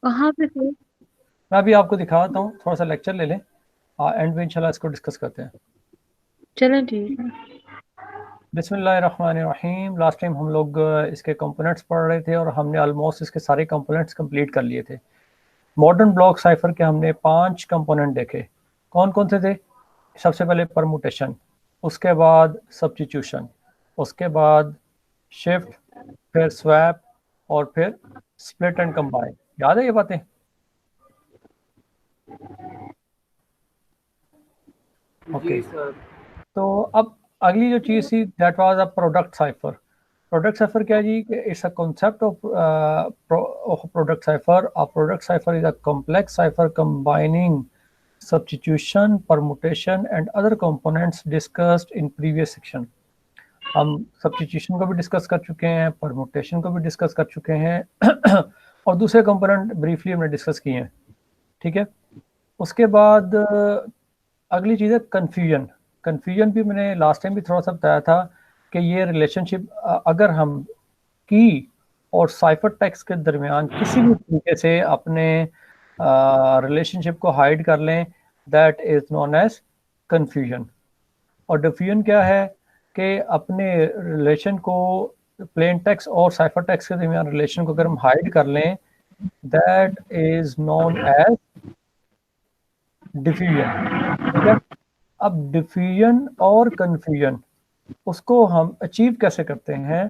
कहाँ पे थे? मैं अभी आपको दिखाता हूँ, थोड़ा सा लेक्चर ले लें, एंड में इंशाल्लाह इसको डिस्कस करते हैं। चलो ठीक है। बिस्मिल्लाहिर्रहमानिर्रहीम। लास्ट टाइम हम लोग इसके कंपोनेंट्स पढ़ रहे थे और हमने ऑलमोस्ट इसके सारे कंपोनेंट्स कंप्लीट कर लिए थे। मॉडर्न ब्लॉक साइफर के हमने 5 कंपोनेंट देखे। कौन कौन से थे? सबसे पहले परमुटेशन, उसके बाद सब्स्टिट्यूशन, उसके बाद शिफ्ट, फिर स्वैप, और फिर स्प्लिट एंड कंबाइन। याद है ये बातें? ओके। Ji sir. तो अब अगली जो चीज़ थी, that was a product cipher. Product cipher क्या है जी? It's a concept of product cipher. A product cipher is a complex cipher combining substitution, permutation and other components discussed in previous section. हम सब्स्टिट्यूशन को भी discuss कर चुके हैं, permutation को भी डिस्कस कर चुके हैं और दूसरे कंपोनेंट ब्रीफली हमने डिस्कस किए हैं। ठीक है। उसके बाद अगली चीज़ है कन्फ्यूजन। कन्फ्यूजन भी मैंने लास्ट टाइम भी थोड़ा सा बताया था कि ये रिलेशनशिप अगर हम की और साइफर टेक्स्ट के दरमियान किसी भी तरीके से अपने रिलेशनशिप को हाइड कर लें, that is known as confusion. और डिफ्यूजन क्या है? कि अपने रिलेशन को, प्लेन टेक्स्ट और साइफर टेक्स्ट के दरमियान रिलेशन को अगर हम हाइड कर लें, that is known as diffusion. ठीक है। अब डिफ्यूजन और कन्फ्यूजन, उसको हम अचीव कैसे करते हैं?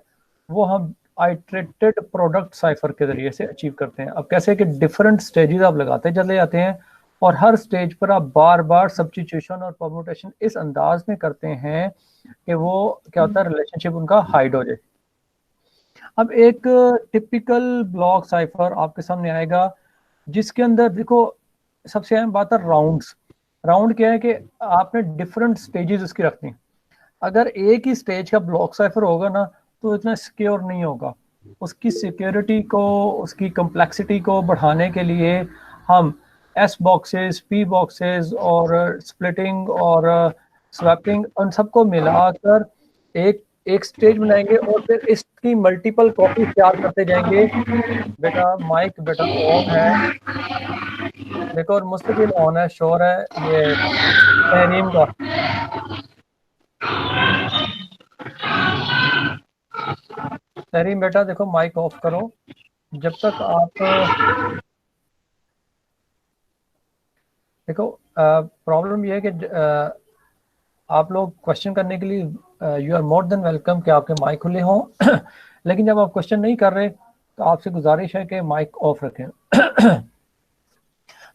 वो हम आइट्रेटेड प्रोडक्ट साइफर के जरिए से अचीव करते हैं। अब कैसे कि डिफरेंट स्टेजेस आप लगाते चले जाते हैं और हर स्टेज पर आप बार बार सब्स्टिट्यूशन और परम्यूटेशन इस अंदाज में करते हैं कि वो क्या होता है, रिलेशनशिप उनका हाइड हो जाए। अब एक टिपिकल ब्लॉक साइफर आपके सामने आएगा जिसके अंदर देखो, सबसे अहम बात है राउंड्स। राउंड क्या है कि आपने डिफरेंट स्टेजेस उसकी रखनी। अगर एक ही स्टेज का ब्लॉक साइफर होगा ना, तो इतना सिक्योर नहीं होगा। उसकी सिक्योरिटी को, उसकी कम्प्लेक्सिटी को बढ़ाने के लिए हम एस बॉक्सेस, पी बॉक्सेस और स्प्लिटिंग और स्वैपिंग, उन सबको मिलाकर एक एक स्टेज बनाएंगे और फिर इसकी मल्टीपल कॉपी तैयार करते जाएंगे। बेटा माइक बेटा ऑन है, देखो, और मुस्तकिल ऑन है, शोर है ये तहरीम का। तहरीम बेटा देखो, माइक ऑफ करो। जब तक आप देखो, प्रॉब्लम ये है कि आप लोग क्वेश्चन करने के लिए you are more than welcome कि आपके माइक खुले हों लेकिन जब आप क्वेश्चन नहीं कर रहे तो आपसे गुजारिश है कि माइक ऑफ रखें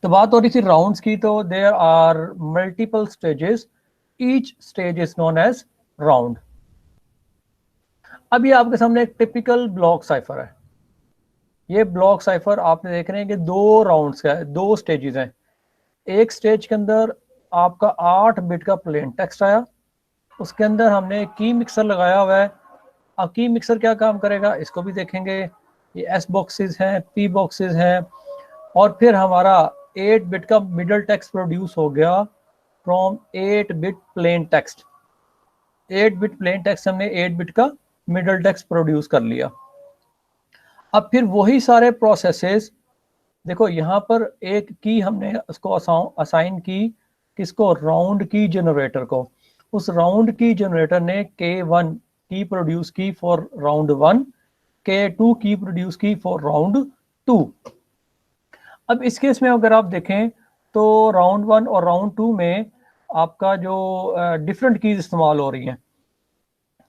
तो बात हो रही थी राउंड्स की, तो there are multiple stages, each stage is known as round. अब ये आपके सामने एक टिपिकल ब्लॉक साइफर है। ये ब्लॉक साइफर आपने देख रहे हैं कि 2 राउंड्स का है, 2 स्टेजेस हैं। एक स्टेज के अंदर आपका 8 बिट का प्लेन टेक्स्ट आया, उसके अंदर हमने की मिक्सर लगाया हुआ है। अब की मिक्सर क्या काम करेगा इसको भी देखेंगे। ये एस बॉक्सेस हैं, पी बॉक्सेस हैं, और फिर हमारा 8 बिट का मिडल टेक्स्ट प्रोड्यूस हो गया from 8 bit plain text. 8 bit plain text हमने 8 बिट का मिडल टेक्स्ट प्रोड्यूस कर लिया। अब फिर वही सारे प्रोसेसेस, देखो यहाँ पर एक की हमने उसको असाइन की, किसको? राउंड की जनरेटर को। उस राउंड की जनरेटर ने K1 की प्रोड्यूस की फॉर राउंड 1, K2 की प्रोड्यूस की फॉर राउंड 2। अब इस केस में अगर आप देखें तो राउंड 1 और राउंड 2 में आपका जो डिफरेंट कीज इस्तेमाल हो रही हैं,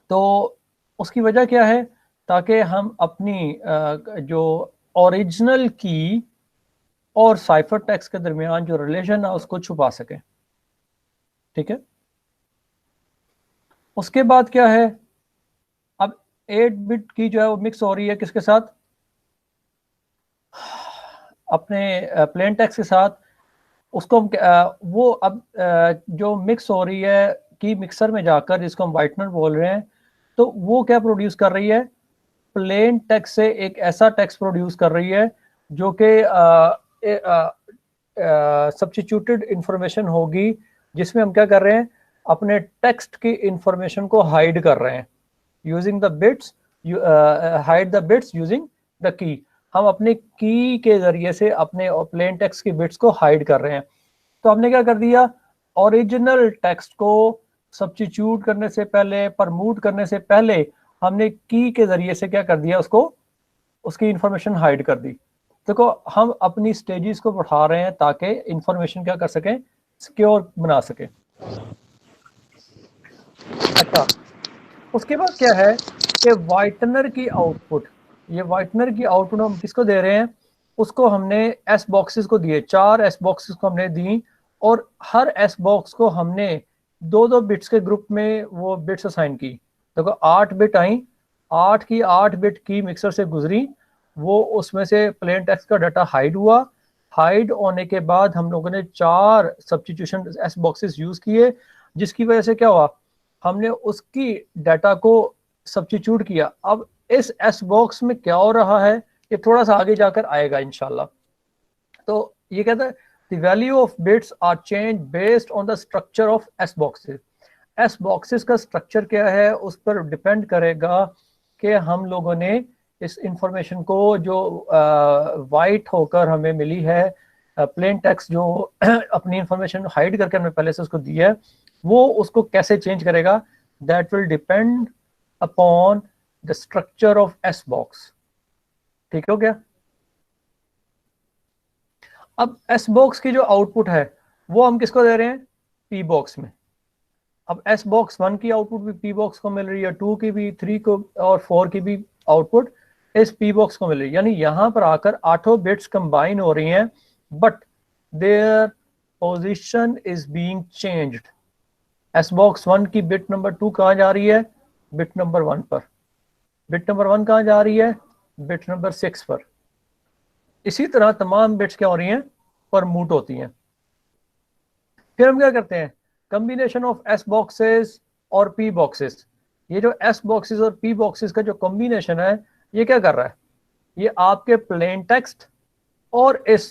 तो उसकी वजह क्या है? ताकि हम अपनी जो ओरिजिनल की और साइफर टेक्स्ट के दरमियान जो रिलेशन है उसको छुपा सकें। ठीक है। उसके बाद क्या है? अब 8 बिट की जो है वो मिक्स हो रही है किसके साथ? अपने प्लेन टेक्स्ट के साथ। उसको हम वो अब जो मिक्स हो रही है की मिक्सर में जाकर, जिसको हम वाइटनर बोल रहे हैं, तो वो क्या प्रोड्यूस कर रही है? प्लेन टेक्स्ट से एक ऐसा टेक्स्ट प्रोड्यूस कर रही है जो कि सब्स्टिट्यूटेड इंफॉर्मेशन होगी, जिसमें हम क्या कर रहे हैं? अपने टेक्स्ट की इंफॉर्मेशन को हाइड कर रहे हैं using the bits, hide the bits using the key. हम अपने की के जरिए से अपने प्लेन टेक्स्ट की बिट्स को हाइड कर रहे हैं। तो हमने क्या कर दिया, ओरिजिनल टेक्स्ट को सब्स्टिट्यूट करने से पहले, परमूट करने से पहले हमने की के जरिए से क्या कर दिया, उसको उसकी इंफॉर्मेशन हाइड कर दी। देखो हम अपनी स्टेजेस को बढ़ा रहे हैं ताकि इंफॉर्मेशन क्या कर सकें, सिक्योर बना सकें। अच्छा, उसके बाद क्या है कि वाइटनर की आउटपुट, ये वाइटनर की आउटपुट हम किसको दे रहे हैं, उसको हमने एस बॉक्सेस को दिए, 4 एस बॉक्सेस को हमने दी, और हर एस बॉक्स को हमने 2-2 बिट्स के ग्रुप में वो बिट्स असाइन की। देखो 8 बिट आई, 8 की 8 बिट की मिक्सर से गुजरी, वो उसमें से प्लेन टेक्स्ट का डाटा हाइड हुआ। हाइड होने के बाद हम लोगों ने 4 सब्स्टिट्यूशन एस बॉक्सेस यूज किए, जिसकी वजह से क्या हुआ, हमने उसकी डाटा को सब्स्टिट्यूट किया। अब इस एस बॉक्स में क्या हो रहा है, ये थोड़ा सा आगे जाकर आएगा इंशाल्लाह। तो ये कहता है the value of bits are change based on the structure of S boxes. S boxes का स्ट्रक्चर क्या है उस पर डिपेंड करेगा कि हम लोगों ने इस इंफॉर्मेशन को जो वाइट होकर हमें मिली है, प्लेन टेक्स्ट जो अपनी इंफॉर्मेशन हाइड करके हमने पहले से उसको दी है, वो उसको कैसे चेंज करेगा, that will depend upon the structure of S box. ठीक हो गया। अब एस बॉक्स की जो आउटपुट है वो हम किसको दे रहे हैं, पी बॉक्स में। अब एस बॉक्स 1 की आउटपुट भी पी बॉक्स को मिल रही है, 2 की भी, 3 को और 4 की भी आउटपुट इस पी बॉक्स को मिल रही है। यानी यहां पर आकर 8 बिट्स कंबाइन हो रही हैं, but their position is being changed. S box 1 की बिट नंबर 2 कहां जा रही है, बिट नंबर 1 पर। बिट नंबर 1 कहां जा रही है, बिट नंबर 6 पर। इसी तरह तमाम बिट्स क्या हो रही हैं, परमूट होती हैं। फिर हम क्या करते हैं, कॉम्बिनेशन ऑफ एस बॉक्सेस और पी बॉक्सेस। ये जो एस बॉक्सेस और पी बॉक्सेस का जो कॉम्बिनेशन है, ये क्या कर रहा है, ये आपके प्लेन टेक्स्ट और इस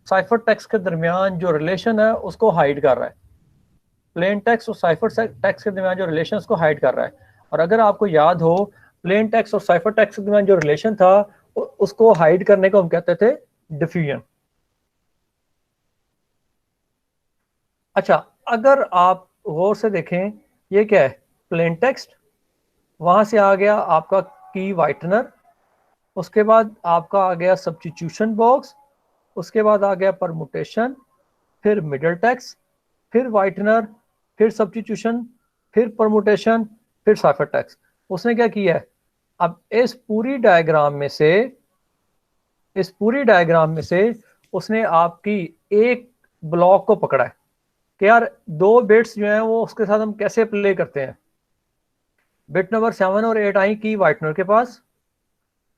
साइफर टेक्स्ट के दरमियान जो रिलेशन है उसको हाइड कर रहा है। प्लेन टेक्स्ट और साइफर टेक्स्ट के दरमियान जो रिलेशन उसको हाइड कर रहा है। और अगर आपको याद हो, प्लेन टेक्स्ट और साइफर टेक्स्ट के दरमियान जो रिलेशन था उसको हाइड करने को हम कहते थे डिफ्यूजन। अच्छा, अगर आप गौर से देखें, ये क्या है, प्लेन टेक्स्ट, वहां से आ गया आपका की वाइटनर, उसके बाद आपका आ गया सब्स्टिट्यूशन बॉक्स, उसके बाद आ गया परमुटेशन, फिर मिडल टेक्स्ट, फिर वाइटनर, फिर सब्स्टिट्यूशन, फिर परमुटेशन, फिर साइफर टेक्स्ट। उसने क्या किया है, अब इस पूरी डायग्राम में से उसने आपकी एक ब्लॉक को पकड़ा है कि यार 2 बिट्स जो हैं वो उसके साथ हम कैसे प्ले करते हैं। बिट नंबर 7 और 8 आई की वाइटनर के पास,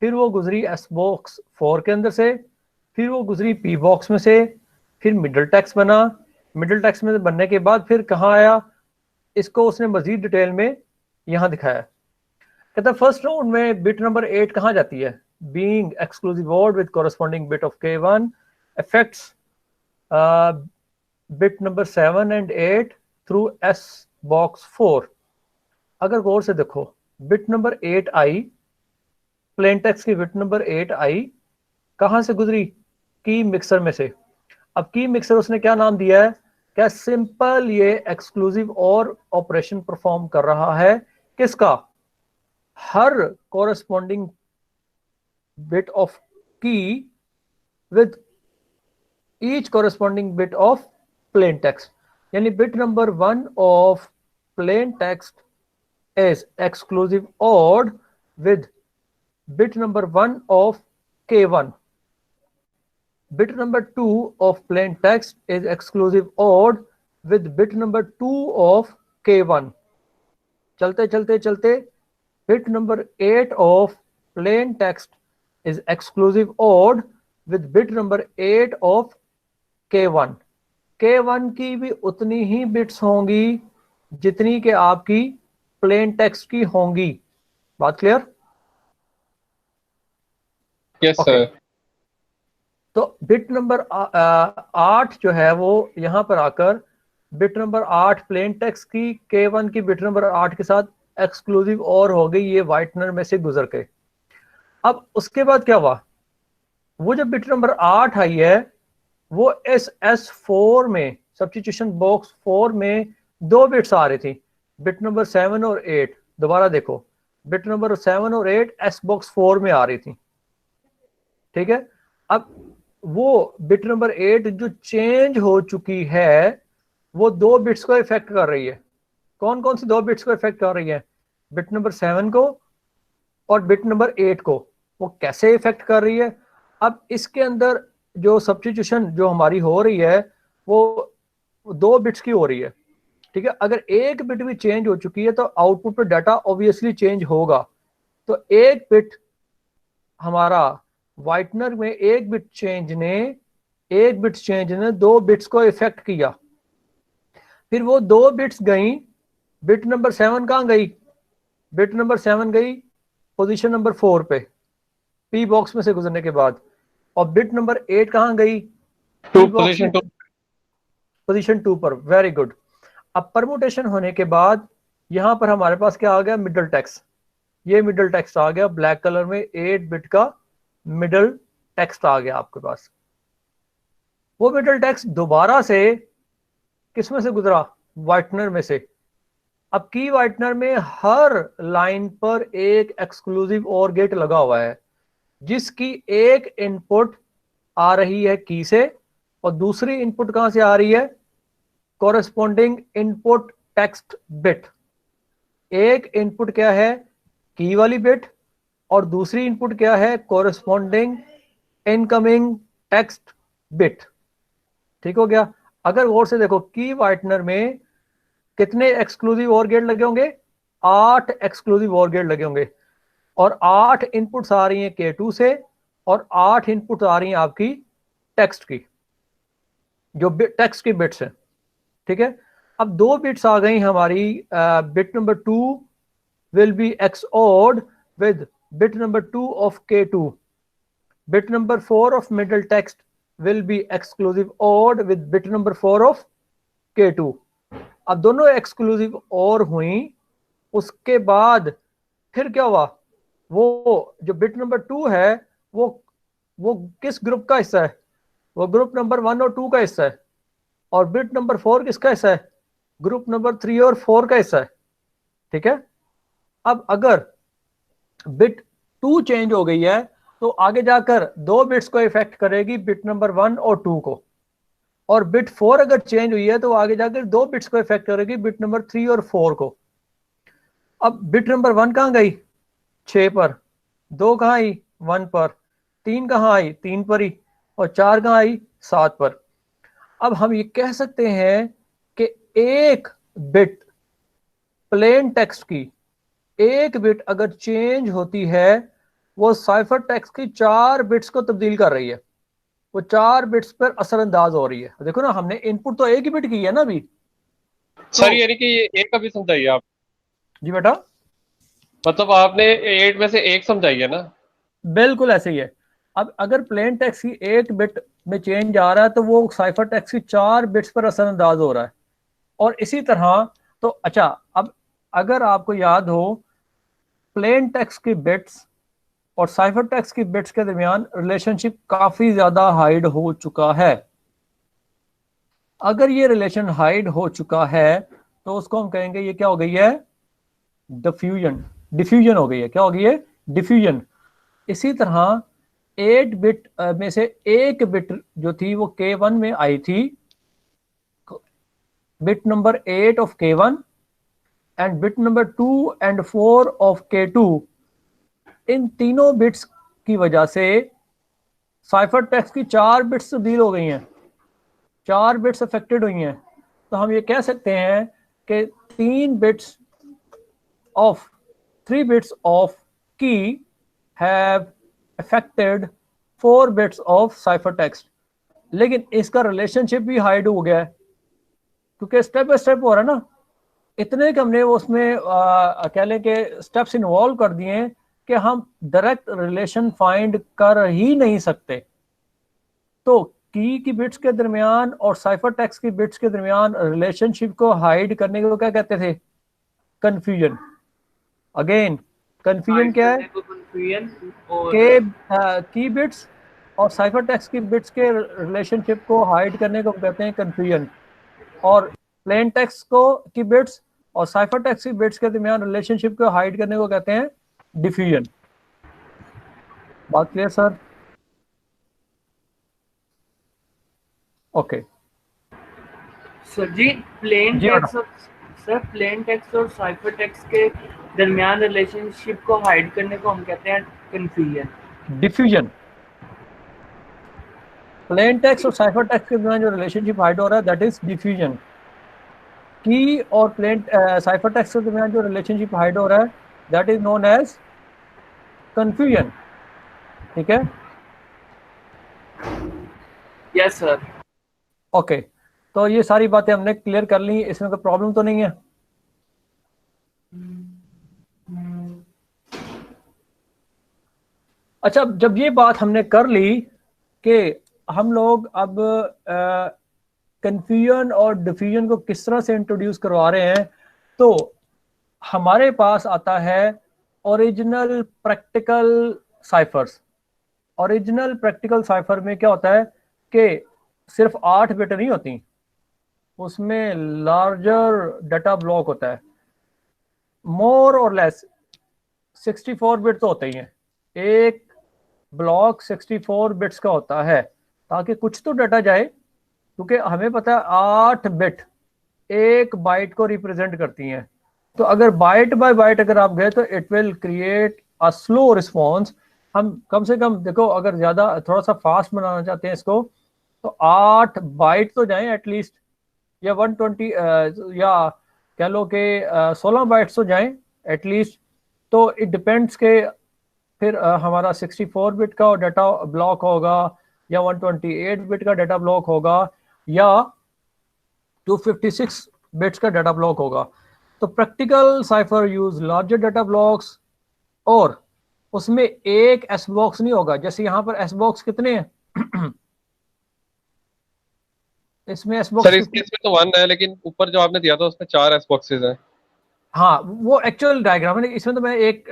फिर वो गुजरी एस बॉक्स 4 के अंदर से, फिर वो गुजरी पी बॉक्स में से, फिर मिडल टेक्स्ट बना, मिडल टेक्स्ट में बनने के बाद फिर कहाँ आया, इसको उसने मजीद डिटेल में यहां दिखाया। कहता फर्स्ट राउंड में बिट नंबर 8 कहाँ जाती है, being exclusive word with corresponding bit of K1 affects bit number 7 and 8 through S box 4। अगर गौर से देखो, बिट नंबर 8 आई, प्लेन टेक्स्ट की बिट नंबर 8 आई, कहां से गुजरी, की मिक्सर में से। अब की मिक्सर उसने क्या नाम दिया है, क्या सिंपल ये एक्सक्लूसिव और ऑपरेशन परफॉर्म कर रहा है, किसका, हर corresponding bit of key with each corresponding bit of plain text. यानी bit number 1 of plain text is exclusive odd with bit number 1 of K1. Bit number 2 of plain text is exclusive odd with bit number 2 of K1. चलते चलते चलते bit number 8 of plain text is exclusive odd with bit number 8 of K1. K1 की भी उतनी ही bits होंगी जितनी के आपकी प्लेन टेक्स्ट की होंगी। बात क्लियर? Yes sir. तो बिट नंबर 8 जो है वो यहां पर आकर बिट नंबर 8 प्लेन टेक्स्ट की K1 की बिट नंबर 8 के साथ एक्सक्लूसिव और हो गई, ये वाइटनर में से गुजर के। अब उसके बाद क्या हुआ, वो जब बिट नंबर 8 आई है, वो एस एस 4 में, सब्स्टिट्यूशन बॉक्स 4 में 2 बिट्स आ रही थी, बिट नंबर 7 और 8। दोबारा देखो, बिट नंबर 7 और 8 एस बॉक्स 4 में आ रही थी, ठीक है। अब वो बिट नंबर 8 जो चेंज हो चुकी है, वो 2 बिट्स को इफेक्ट कर रही है। कौन कौन सी 2 बिट्स को इफेक्ट कर रही है? बिट नंबर 7 को और बिट नंबर 8 को। वो कैसे इफेक्ट कर रही है? अब इसके अंदर जो सब्स्टिट्यूशन जो हमारी हो रही है, वो 2 बिट्स की हो रही है, ठीक है। अगर एक बिट भी चेंज हो चुकी है तो आउटपुट पे डाटा ऑब्वियसली चेंज होगा। तो एक बिट हमारा वाइटनर में एक बिट चेंज ने 2 बिट्स को इफेक्ट किया। फिर वो 2 बिट्स गई, बिट नंबर 7 कहां गई? बिट नंबर 7 गई पोजीशन नंबर 4 पे, पी बॉक्स में से गुजरने के बाद। और बिट नंबर 8 कहां गई? टू पी बॉक्स पोजीशन में, टू। पोजीशन 2 पर। Very good. अब परमुटेशन होने के बाद यहां पर हमारे पास क्या आ गया? Middle text. ये मिडल टेक्स्ट आ गया ब्लैक कलर में, 8 बिट का मिडल टेक्स्ट आ गया आपके पास। वो मिडल टेक्स्ट दोबारा से किस में से गुजरा? वाइटनर में से। अब की वाइटनर में हर लाइन पर एक एक्सक्लूसिव और गेट लगा हुआ है, जिसकी एक इनपुट आ रही है की से और दूसरी इनपुट कहां से आ रही है? Corresponding input text bit. एक इनपुट क्या है? की वाली बिट, और दूसरी इनपुट क्या है? Corresponding incoming text bit. ठीक हो गया। अगर गौर से देखो, की वाइटनर में कितने एक्सक्लूसिव और गेट लगे होंगे? 8 एक्सक्लूसिव और गेट लगे होंगे, और 8 इनपुट्स आ रही हैं K2 से, और 8 इनपुट्स आ रही हैं आपकी टेक्स्ट की, जो टेक्स्ट की बिट्स हैं, ठीक है। अब 2 बिट्स आ गई हमारी, bit number 2 will be XORed with bit number 2 of K2. Bit number 4 of middle text will be exclusive ORed with bit number 4 of K2. अब दोनों एक्सक्लूसिव और हुई, उसके बाद फिर क्या हुआ? वो जो बिट नंबर 2 है, वो किस ग्रुप का हिस्सा है? वो ग्रुप नंबर 1 और 2 का हिस्सा है। और बिट नंबर 4 किसका हिस्सा है? ग्रुप नंबर 3 और 4 का हिस्सा है, ठीक है। अब अगर बिट 2 चेंज हो गई है तो आगे जाकर 2 बिट्स को इफेक्ट करेगी, बिट नंबर 1 और 2 को। और बिट 4 अगर चेंज हुई है तो आगे जाकर 2 बिट्स को इफेक्ट करेगी, बिट नंबर 3 और 4 को। अब बिट नंबर 1 कहां गई? 6 पर। 2 कहां आई? 1 पर। 3 कहां आई? 3 पर ही। और 4 कहां आई? 7 पर। अब हम ये कह सकते हैं कि एक बिट प्लेन टेक्स्ट की एक बिट अगर चेंज होती है, वो साइफर टेक्स्ट की 4 बिट्स को तब्दील कर रही है, वो 4 बिट्स पर असरअंदाज हो रही है। देखो ना, हमने इनपुट तो एक ही बिट की है ना अभी। सर तो यानी कि ये एक का भी समझाइए आप। जी बेटा, मतलब आपने 8 में से एक समझाई है ना? बिल्कुल ऐसे ही है। अब अगर प्लेन टेक्स्ट की एक बिट में चेंज आ रहा है तो वो साइफर टेक्स्ट की 4 बिट्स पर असरअंदाज हो रहा है। और इसी तरह, तो अच्छा, अब अगर आपको याद हो, प्लेन टेक्स्ट की बिट्स और साइफर टेक्स्ट की बिट्स के दरमियान रिलेशनशिप काफी ज्यादा हाइड हो चुका है। अगर ये रिलेशन हाइड हो चुका है तो उसको हम कहेंगे ये क्या हो गई है? डिफ्यूजन। डिफ्यूजन हो गई है। क्या हो गई है? डिफ्यूजन। इसी तरह 8 बिट में से एक बिट जो थी वो K1 में आई थी, bit number 8 of K1 and bit number 2 and 4 of K2। इन तीनों बिट्स की वजह से साइफर टेक्स्ट की 4 बिट्स तब्दील हो गई हैं, 4 बिट्स अफेक्टेड हुई हैं। तो हम ये कह सकते हैं कि 3 बिट्स ऑफ की have affected 4 bits of cipher text. लेकिन इसका रिलेशनशिप भी हाइड हो गया है, क्योंकि स्टेप बाय स्टेप हो रहा है ना। इतने कि हमने उसमें कह लें कि स्टेप्स इन्वॉल्व कर दिए हैं कि हम डायरेक्ट रिलेशन फाइंड कर ही नहीं सकते। तो की बिट्स के दरमियान और साइफर टेक्स्ट की बिट्स के दरमियान रिलेशनशिप को हाइड करने को क्या कहते थे? कंफ्यूजन। अगेन, कंफ्यूजन क्या है? करने को कंफ्यूजन और के की बिट्स और साइफर टेक्स्ट की बिट्स के रिलेशनशिप को हाइड करने को कहते हैं कन्फ्यूजन, और प्लेन टेक्स्ट को की बिट्स और साइफर टेक्स्ट की बिट्स के दरमियान रिलेशनशिप को हाइड करने को कहते हैं डिफ्यूजन। बात क्लियर सर? ओके सर जी प्लेन जी टेक्स्ट सर प्लेन टेक्स्ट और साइफर टेक्स्ट के दरमियान रिलेशनशिप को हाइड करने को हम कहते हैं कंफ्यूजन, डिफ्यूजन। प्लेन टेक्स्ट और साइफर टेक्स्ट के दरमियान जो रिलेशनशिप हाइड हो रहा है दैट इज डिफ्यूजन। की और प्लेन साइफर टेक्स्ट के दरमियान जो रिलेशनशिप हाइड हो रहा है that is known as confusion. ठीक है? Yes sir. ओके तो ये सारी बातें हमने क्लियर कर ली, इसमें कोई प्रॉब्लम तो नहीं है? अच्छा, जब ये बात हमने कर ली कि हम लोग अब कंफ्यूजन और डिफ्यूजन को किस तरह से इंट्रोड्यूस करवा रहे हैं, तो हमारे पास आता है original practical cyphers. Original practical cipher में क्या होता है कि सिर्फ 8 बिट नहीं होती, उसमें लार्जर डाटा ब्लॉक होता है, मोर और लेस 64 बिट तो होते ही हैं। एक ब्लॉक 64 बिट्स का होता है ताकि कुछ तो डाटा जाए, क्योंकि हमें पता है 8 बिट एक बाइट को रिप्रेजेंट करती हैं। तो अगर बाइट बाय बाइट अगर आप गए तो it will create a slow response. हम कम से कम देखो, अगर ज़्यादा थोड़ा सा फास्ट बनाना चाहते हैं इसको, तो 8 बाइट तो जाएं एटलीस्ट, या 120 या कह लो कि 16 बाइट्स तो जाएं एटलीस्ट। तो इट डिपेंड्स के फिर हमारा 64 बिट का डाटा ब्लॉक होगा या 128 बिट का डाटा ब्लॉक होगा या 256 बिट्स का डाटा ब्लॉक होगा। तो practical cipher use larger data blocks, और उसमें एक एस बॉक्स नहीं होगा। जैसे यहाँ पर एस बॉक्स कितने हैं? इसमें एस बॉक्स सर इस केस में तो 1 है, लेकिन ऊपर जो आपने दिया था उसमें 4 एस बॉक्सेस हैं। हाँ वो एक्चुअल डायग्राम है, इसमें तो मैं एक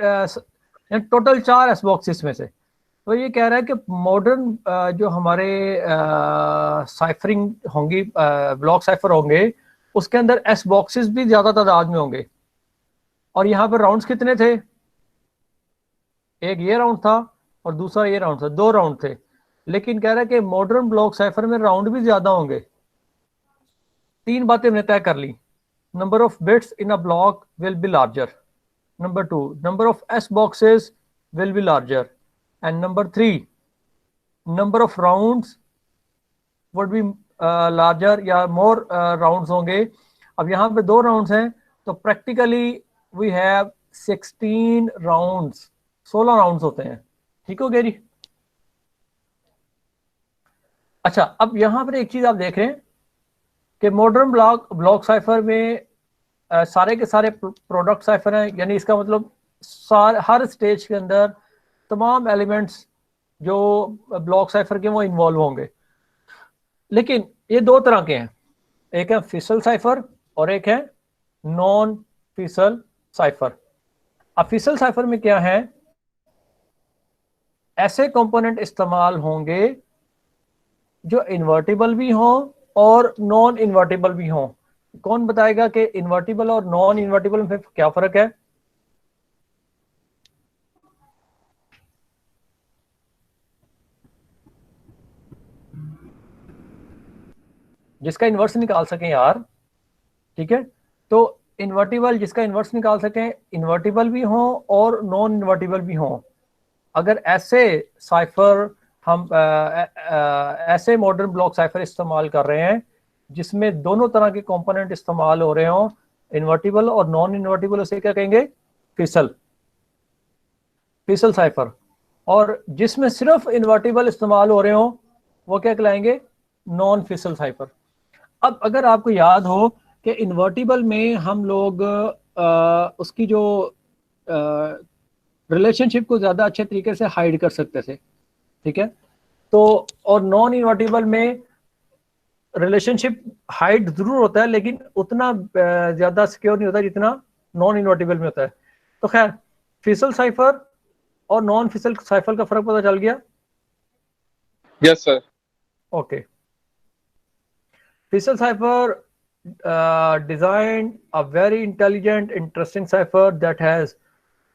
टोटल 4 एस बॉक्स इसमें से। तो ये कह रहा है कि मॉडर्न जो हमारे साइफरिंग होंगी, ब्लॉक साइफर होंगे, उसके अंदर एस बॉक्सेस भी ज्यादा तादाद में होंगे। और यहाँ पर राउंड्स कितने थे? एक ये राउंड था और दूसरा ये राउंड था, 2 राउंड थे। लेकिन कह रहा है कि मॉडर्न ब्लॉक साइफर में राउंड भी ज्यादा होंगे। 3 बातें हमने तय कर ली। Number of bits in a block will be larger, number 2 number of S boxes will be larger, and number 3 number of rounds would be larger या मोर राउंड्स होंगे। अब यहाँ पे 2 राउंड्स हैं, तो practically we have 16 rounds, 16 rounds होते हैं। ठीक हो गया जी? अच्छा, अब यहाँ पर एक चीज आप देख रहे हैं कि मॉडर्न ब्लॉक साइफर में सारे के सारे प्रोडक्ट साइफर हैं, यानी इसका मतलब हर स्टेज के अंदर तमाम एलिमेंट्स जो ब्लॉक साइफर के वो इन्वॉल्व होंगे। लेकिन ये 2 तरह के हैं, एक है फिसल साइफर और एक है नॉन फिसल साइफर। अब फिसल साइफर में क्या है, ऐसे कंपोनेंट इस्तेमाल होंगे जो इन्वर्टिबल भी हों और नॉन इन्वर्टिबल भी हों। कौन बताएगा कि इन्वर्टिबल और नॉन इन्वर्टिबल में क्या फर्क है? जिसका इन्वर्स निकाल सकें यार। ठीक है, तो इन्वर्टिबल जिसका इन्वर्स निकाल सकें, इन्वर्टिबल भी हों और नॉन इन्वर्टिबल भी हों। अगर ऐसे साइफर हम ऐसे मॉडर्न ब्लॉक साइफर इस्तेमाल कर रहे हैं जिसमें दोनों तरह के कंपोनेंट इस्तेमाल हो रहे हों, इन्वर्टिबल और नॉन इन्वर्टिबल, उसे क्या कहेंगे? फिसल साइफर। और जिसमें सिर्फ इन्वर्टिबल इस्तेमाल हो रहे हों वो क्या कहलाएंगे? नॉन फिसल साइफर। अब अगर आपको याद हो कि इन्वर्टिबल में हम लोग उसकी जो रिलेशनशिप को ज़्यादा अच्छे तरीके से हाइड कर सकते थे। ठीक है, तो और नॉन इन्वर्टिबल में रिलेशनशिप हाइड जरूर होता है लेकिन उतना ज़्यादा सिक्योर नहीं होता जितना नॉन इन्वर्टिबल में होता है। तो खैर, फिसल साइफर और नॉन फिसल साइफर का फ़र्क पता चल गया। Yes sir. Okay. Fiesel cipher designed a very intelligent, interesting cipher that has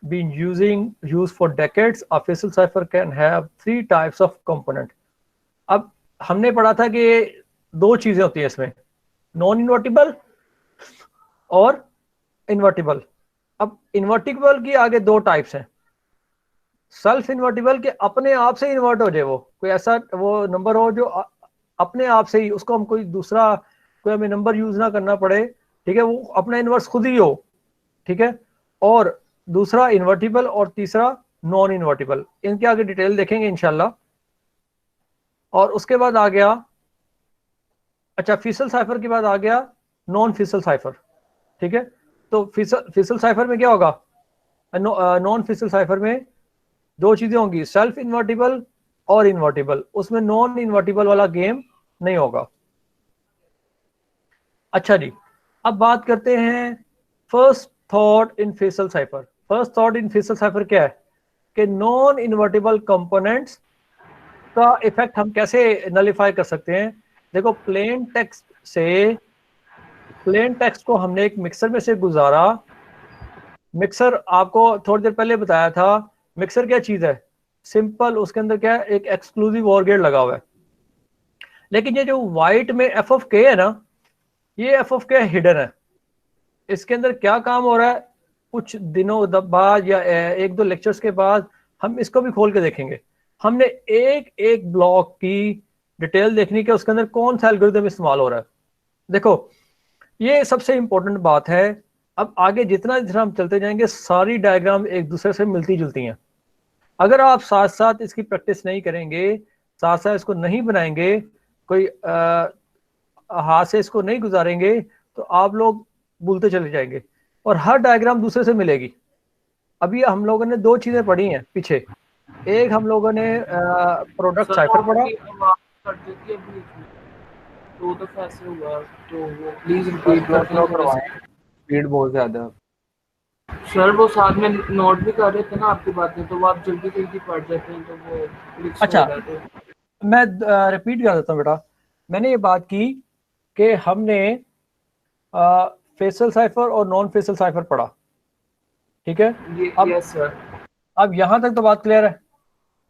been used for decades. A Fiesel cipher can have 3 types of component. अब हमने पढ़ा था कि दो चीजें होती हैं इसमें, नॉन इन्वर्टिबल और इन्वर्टिबल। अब इन्वर्टिबल की आगे 2 टाइप्स हैं। सेल्फ इन्वर्टिबल के अपने आप से इन्वर्ट हो जाए, वो कोई ऐसा वो नंबर हो जो अपने आप से ही, उसको हम कोई दूसरा कोई हमें नंबर यूज ना करना पड़े, ठीक है, वो अपना इन्वर्स खुद ही हो, ठीक है। और दूसरा इन्वर्टिबल और तीसरा नॉन इन्वर्टिबल। इनके आगे डिटेल देखेंगे इंशाल्लाह। और उसके बाद आ गया, अच्छा, फीसल साइफर के बाद आ गया नॉन फीसल साइफर, ठीक है। तो फीसल साइफर में क्या होगा, नॉन फीसल साइफर में 2 चीजें होंगी, सेल्फ इन्वर्टिबल और इन्वर्टिबल। उसमें नॉन इन्वर्टिबल वाला गेम नहीं होगा। अच्छा जी, अब बात करते हैं first thought in faecal cipher. First thought in faecal cipher क्या है कि नॉन इन्वर्टिबल कंपोनेंट्स का इफेक्ट हम कैसे नलिफाई कर सकते हैं। देखो, प्लेन टेक्स्ट को हमने एक मिक्सर में से गुजारा। मिक्सर आपको थोड़ी देर पहले बताया था, मिक्सर क्या चीज है, सिंपल, उसके अंदर क्या है, एक एक्सक्लूसिव OR गेट लगा हुआ है। लेकिन ये जो वाइट में एफ ऑफ के है ना, ये एफ ऑफ के हिडन है। इसके अंदर क्या काम हो रहा है, कुछ दिनों बाद या 1-2 लेक्चर्स के बाद हम इसको भी खोल के देखेंगे। हमने एक एक ब्लॉक की डिटेल देखनी कि उसके अंदर कौन सा एल्गोरिथम इस्तेमाल हो रहा है। देखो, ये सबसे इंपॉर्टेंट बात है। अब आगे जितना जितना हम चलते जाएंगे, सारी डायग्राम एक दूसरे से मिलती जुलती हैं। अगर आप साथ साथ इसकी प्रैक्टिस नहीं करेंगे, साथ साथ इसको नहीं बनाएंगे, कोई हाथ से इसको नहीं गुजारेंगे, तो आप लोग भूलते चले जाएंगे और हर डायग्राम दूसरे से मिलेगी। अभी हम लोगों ने 2 चीजें पढ़ी हैं पीछे। एक हम लोगों ने प्रोडक्ट साइफर पढ़ा। तो कैसे हुआ, तो वो प्लीज रिपीट करवाएं, स्पीड बहुत ज्यादा। सर वो साथ में नोट भी कर रहे थे ना आपकी बातें, तो वो आप जल्दी जल्दी पढ़ जाते हैं, तो वो glitch अच्छा, हो रहा था। मैं रिपीट कर देता हूँ बेटा। मैंने ये बात की कि हमने फेसल साइफर और नॉन फेसल साइफर पढ़ा, ठीक है। अब यस सर, अब यहाँ तक तो बात क्लियर है।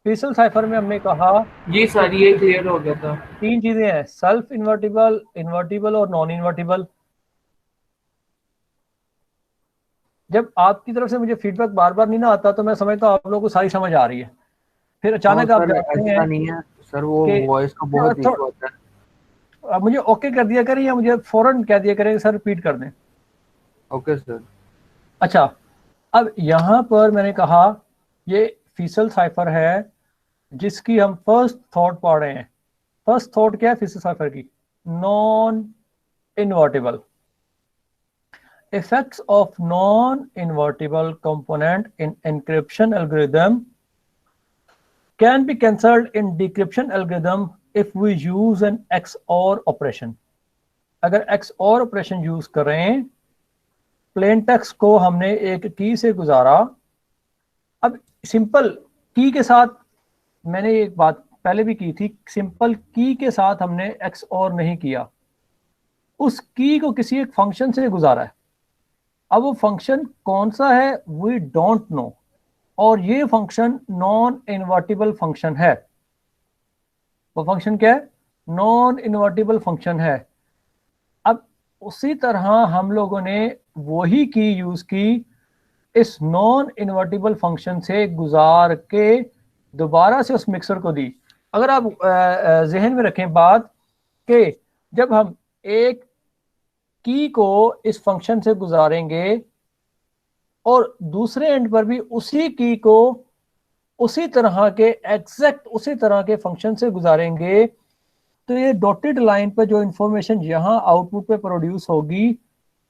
फेसल साइफर में हमने कहा जी सर, ये क्लियर हो गया था। 3 चीजें हैं, सेल्फ इन्वर्टिबल, इन्वर्टिबल और नॉन इन्वर्टिबल। जब आपकी तरफ से मुझे फीडबैक बार बार नहीं ना आता, तो मैं समझता हूँ आप लोगों को सारी समझ आ रही है। फिर अचानक आप जाते हैं, ऐसा नहीं है सर, वो वॉइस का बहुत इशू होता है। अब मुझे ओके कर दिया करें या मुझे फौरन कह दिया करें सर रिपीट कर दें। Okay sir. अच्छा, अब यहाँ पर मैंने कहा ये फीसल साइफर है जिसकी हम फर्स्ट थॉट पढ़ रहे हैं। फर्स्ट थॉट क्या है फीसल साइफर की, non invertible. Effects of non-invertible component in encryption algorithm can be cancelled in decryption algorithm if we use an XOR operation. अगर XOR ऑपरेशन यूज करें, प्लेन टेक्स्ट को हमने एक की से गुजारा। अब सिंपल की के साथ, मैंने एक बात पहले भी की थी, सिंपल की के साथ हमने XOR नहीं किया, उस की को किसी एक फंक्शन से गुजारा है। अब वो फंक्शन कौन सा है वी डोंट नो, और ये फंक्शन नॉन इन्वर्टिबल फंक्शन है। वो फंक्शन क्या है, नॉन इन्वर्टिबल फंक्शन है। अब उसी तरह हम लोगों ने वही की यूज की, इस नॉन इन्वर्टिबल फंक्शन से गुजार के दोबारा से उस मिक्सर को दी। अगर आप जहन में रखें बात कि जब हम एक की को इस फंक्शन से गुजारेंगे और दूसरे एंड पर भी उसी की को उसी तरह के एग्जैक्ट उसी तरह के फंक्शन से गुजारेंगे, तो ये डॉटेड लाइन पर जो इंफॉर्मेशन यहां आउटपुट पे प्रोड्यूस होगी,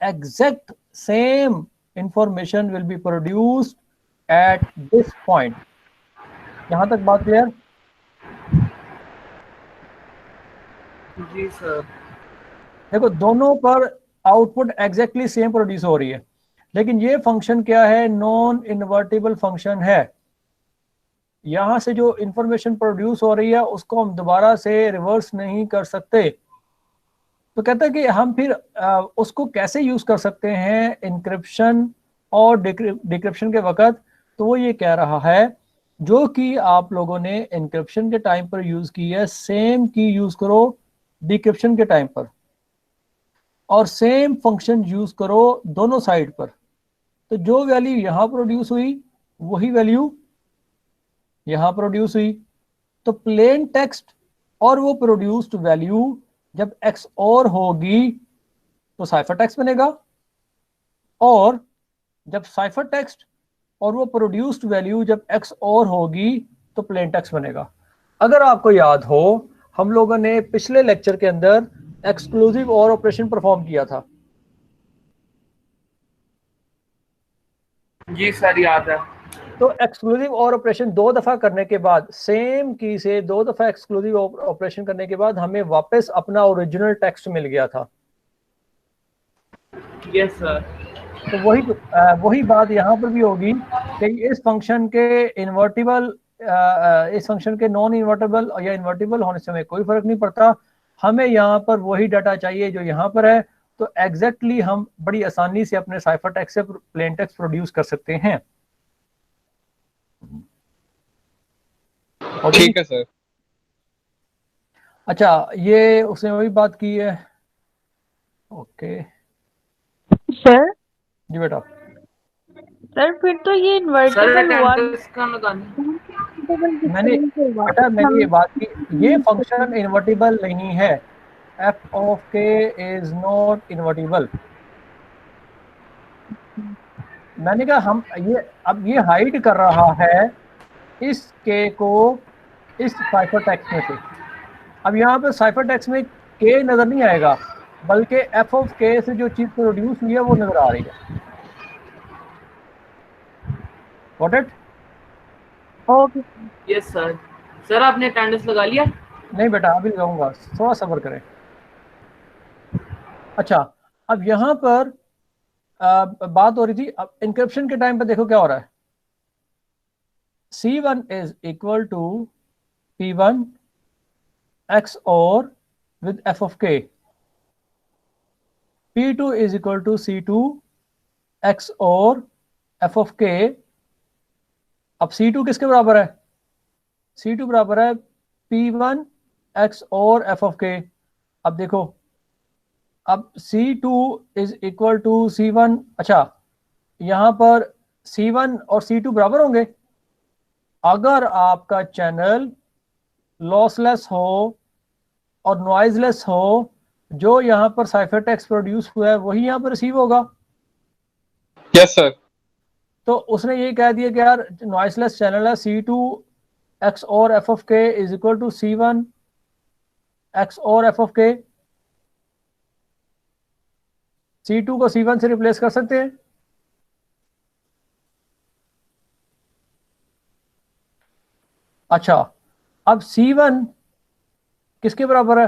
exact same information will be produced at this point. यहां तक बात क्लियर? जी सर। देखो, दोनों पर आउटपुट एग्जैक्टली सेम प्रोड्यूस हो रही है, लेकिन ये फंक्शन क्या है, नॉन इन्वर्टिबल फंक्शन है। यहाँ से जो इंफॉर्मेशन प्रोड्यूस हो रही है उसको हम दोबारा से रिवर्स नहीं कर सकते। तो कहता है कि हम फिर उसको कैसे यूज कर सकते हैं इंक्रिप्शन और डिक्रिप्शन के वक्त। तो वो ये कह रहा है जो कि आप लोगों ने इंक्रिप्शन के टाइम पर यूज की है, सेम की यूज करो डिक्रिप्शन के टाइम पर, और सेम फंक्शन यूज करो दोनों साइड पर। तो जो वैल्यू यहां प्रोड्यूस हुई वही वैल्यू यहां प्रोड्यूस हुई। तो प्लेन टेक्स्ट और वो प्रोड्यूस्ड वैल्यू जब एक्स और होगी तो साइफर टेक्स्ट बनेगा, और जब साइफर टेक्स्ट और वो प्रोड्यूस्ड वैल्यू जब एक्स और होगी तो प्लेन टेक्स्ट बनेगा। अगर आपको याद हो, हम लोगों ने पिछले लेक्चर के अंदर एक्सक्लूसिव और ऑपरेशन परफॉर्म किया था। जी सर याद है। तो एक्सक्लूसिव और ऑपरेशन 2 दफा करने के बाद, सेम की से 2 दफा एक्सक्लूसिव ऑपरेशन करने के बाद हमें वापस अपना ओरिजिनल टेक्स्ट मिल गया था। Yes sir. तो वही बात यहाँ पर भी होगी कि इस फंक्शन के इन्वर्टिबल, इस फंक्शन के नॉन इन्वर्टेबल या इन्वर्टिबल होने से हमें कोई फर्क नहीं पड़ता। हमें यहाँ पर वही डाटा चाहिए जो यहाँ पर है। तो एग्जैक्टली हम बड़ी आसानी से अपने साइफर टेक्स्ट से प्लेन टेक्स्ट प्रोड्यूस कर सकते हैं। ठीक है सर। अच्छा, ये उसने वही बात की है। ओके सर जी बेटा। सर फिर तो ये सर इन्वर्टेबल हुआ अटेंडेंस का लगाना। मैंने ये बात की, ये फंक्शन इन्वर्टिबल नहीं है। एफ ऑफ के इज नॉट इन्वर्टिबल। मैंने कहा हम अब ये हाइड कर रहा है इस के को इस साइफर टेक्स्ट में से। अब यहाँ पे साइफर टेक्स्ट में के नजर नहीं आएगा, बल्कि एफ ऑफ के से जो चीज प्रोड्यूस हुई है वो नजर आ रही है। Got it? Okay yes sir. Sir आपने अटेंडेंस लगा लिया? नहीं बेटा, अभी लगाऊंगा, थोड़ा सब्र करें। अच्छा, अब यहाँ पर बात हो रही थी, अब इंक्रिप्शन के टाइम पर देखो क्या हो रहा है। C1 is equal to P1 X और with F of K। P2 is equal to C2 X और F ऑफ K। अब C2 किसके बराबर है? C2 बराबर है P1 X और F ऑफ K। अब देखो, अब C2 is equal to C1। अच्छा, यहां पर C1 और C2 बराबर होंगे अगर आपका चैनल लॉसलेस हो और नॉइजलेस हो। जो यहां पर साइफर टेक्स्ट प्रोड्यूस हुआ है वही यहां पर रिसीव होगा। Yes sir. तो उसने ये कह दिया कि यार नॉइसलेस चैनल है, C2 X और F of K is equal to C1 X और F ऑफ K। C2 को C1 से रिप्लेस कर सकते हैं। अच्छा, अब C1 किसके बराबर है?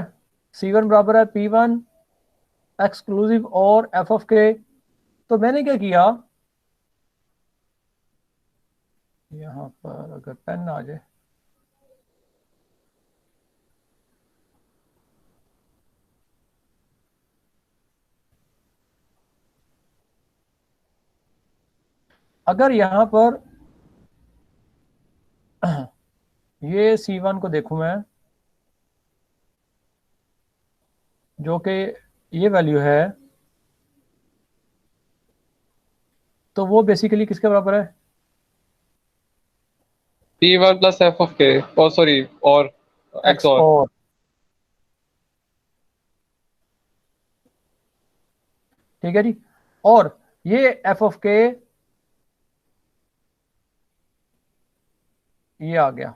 C1 बराबर है P1 एक्सक्लूसिव और F ऑफ K। तो मैंने क्या किया, यहां पर अगर पेन आ जाए, अगर यहां पर ये C1 को देखूं मैं, जो कि ये वैल्यू है, तो वो बेसिकली किसके बराबर है? P1 plus F of K, और सॉरी और X और। और ठीक है जी। और ये F ऑफ K ये आ गया।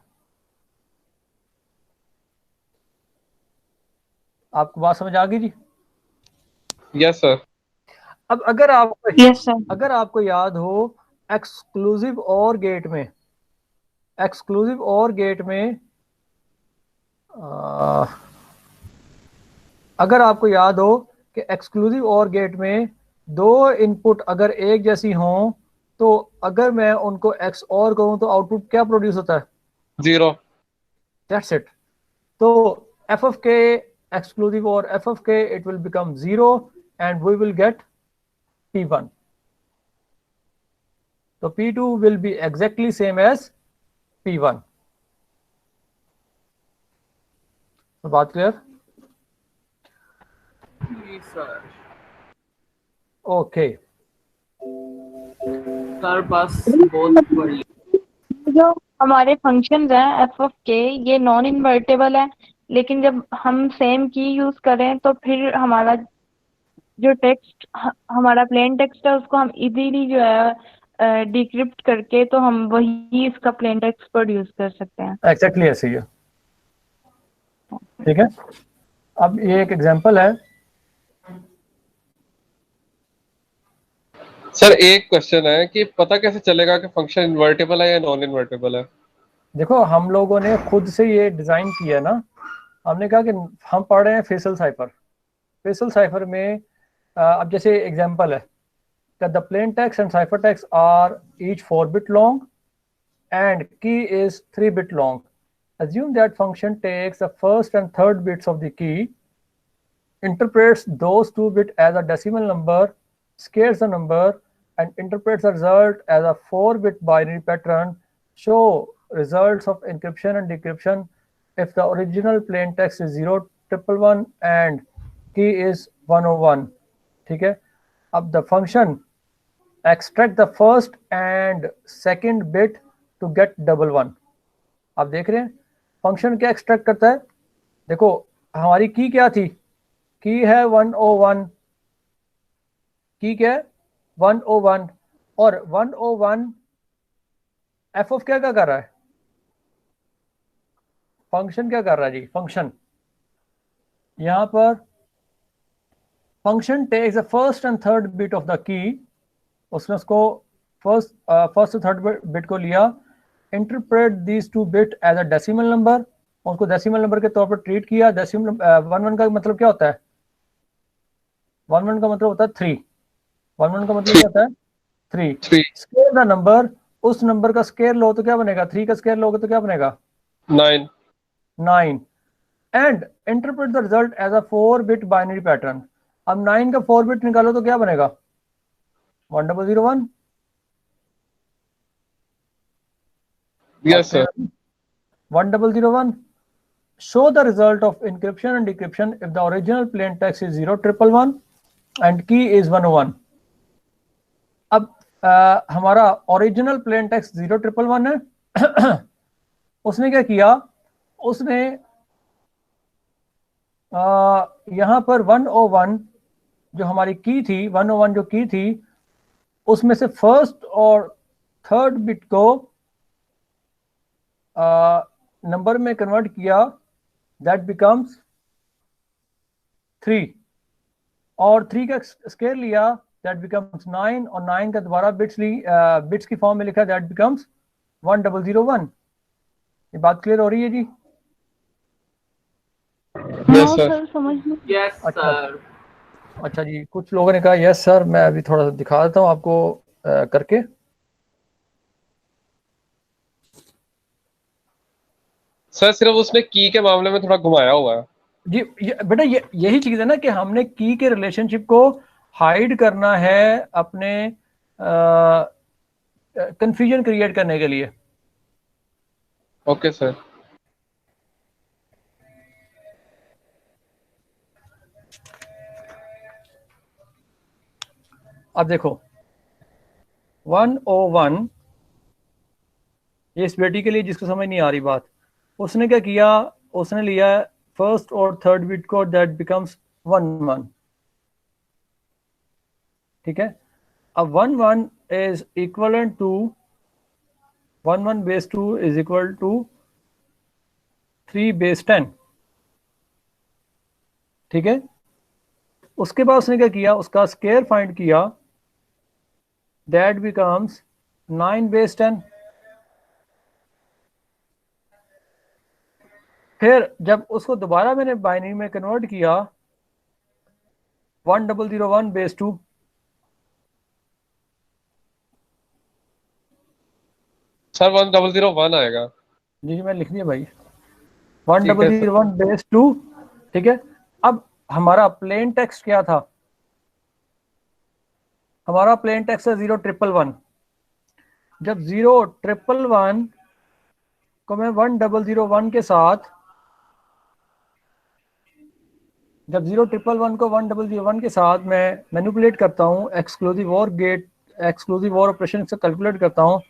आपको बात समझ आ गई जी? Yes sir. अब अगर आपको यस सर अगर आपको याद हो, एक्सक्लूसिव और गेट में अगर आपको याद हो कि एक्सक्लूसिव और गेट में दो इनपुट अगर एक जैसी हों, तो अगर मैं उनको एक्स और कहूं तो आउटपुट क्या प्रोड्यूस होता है? 0. That's it. So f of k exclusive over f of k, it will become 0 and we will get p1. So p2 will be exactly same as p1. तो बात क्लियर? सर ओके सर बस बहुत बड़ी जो हमारे functions हैं F of के, ये नॉन इन्वर्टेबल है, लेकिन जब हम सेम की यूज करें तो फिर हमारा जो टेक्स्ट, हमारा प्लेन टेक्स्ट है, उसको हम इजीली जो है डिक्रिप्ट करके तो हम वही इसका प्लेन टेक्स्ट प्रोड्यूस कर सकते हैं। एग्जैक्टली ऐसे ही है। ठीक है, अब ये एक एग्जांपल है। सर एक क्वेश्चन है कि पता कैसे चलेगा कि फंक्शन इन्वर्टेबल है या नॉन इन्वर्टेबल है? देखो हम लोगों ने खुद से ये डिजाइन किया ना, हमने कहा कि हम पढ़ रहे हैं फेसल साइफर। फेसल साइफर में अब जैसे एग्जांपल है that the plain text and ciphertext are each 4 bit long and key is 3 bit long. Assume that function takes the first and third bits of the key, interprets those 2 bits as a decimal number, scares the number, and interprets the result as a 4-bit binary pattern. Show results of encryption and decryption if the original plain text is 011 and key is 101. ठीक है, अब the function extract the first and second bit to get 11. आप देख रहे हैं function क्या extract करता है। देखो हमारी की क्या थी, की है 101, की क्या है 101, और 101 एफ ऑफ क्या कर रहा है, फंक्शन क्या कर रहा है जी, फंक्शन यहां पर function takes the first and third bit of the key, उसने उसको फर्स्ट थर्ड बिट को लिया, interpret these 2 bit as a decimal number, उसको डेसिमल नंबर के तौर पर ट्रीट किया। डेसिमल 11 का मतलब क्या होता है, 11 का मतलब होता है 3, 11 का मतलब क्या होता है 3। स्केयर द नंबर, उस नंबर का स्केयर लो तो क्या बनेगा, 3 का स्केयर लोगे तो क्या बनेगा 9। And interpret the result as a 4 bit binary pattern. अब 9 का 4 बिट निकालो तो क्या बनेगा 1001। Yes sir. 1001. Show the result of encryption and decryption if the original plain text is 0111 and key is 101. अब हमारा ओरिजिनल प्लेन टेक्स्ट 0111 है उसने क्या किया, उसने यहां पर 101 जो हमारी की थी, 101 जो की थी, उसमें से फर्स्ट और थर्ड बिट को नंबर में कन्वर्ट किया, दैट बिकम्स 3, और 3 का स्केयर लिया, दैट बिकम्स 9, और 9 का दोबारा बिट्स की फॉर्म में लिखा, दैट बिकम्स 1001। ये बात क्लियर हो रही है जी? Yes sir. सर समझ में। Yes sir. अच्छा जी, कुछ लोगों ने कहा यस सर, मैं अभी थोड़ा सा दिखा देता हूँ आपको करके। सर सिर्फ उसने की के मामले में थोड़ा घुमाया हुआ है जी बेटा, यही चीज है ना कि हमने की के रिलेशनशिप को हाइड करना है अपने कंफ्यूजन क्रिएट करने के लिए। Okay sir. अब देखो 101, ये इस बेटी के लिए जिसको समझ नहीं आ रही बात, उसने क्या किया, उसने लिया फर्स्ट और थर्ड बिट को, दैट बिकम्स 11। ठीक है, अब 11 is equivalent to 11 base 2 is equal to 3 base 10। ठीक है, उसके बाद उसने क्या किया, उसका स्केयर फाइंड किया, दैट बिकम्स 9 बेस 10। फिर जब उसको दोबारा मैंने बाइनरी में कन्वर्ट किया, 1001 बेस 2। सर 1001 आएगा। जी मैं लिख दिया भाई, 1 ठीक है डबल सर। 0 1 बेस 2। ठीक है, अब हमारा प्लेन टेक्स्ट क्या था? हमारा प्लेन टेक्स्ट है 0 ट्रिपल 1। जब 0 ट्रिपल 1 को मैं 1 डबल 0 1 के साथ, जब 0 ट्रिपल 1 को 1 डबल 0 1 के साथ मैं मैनिपुलेट करता हूँ, एक्सक्लूसिव और गेट, एक्सक्लूसिव और ऑपरेशन से कैलकुलेट करता हूँ,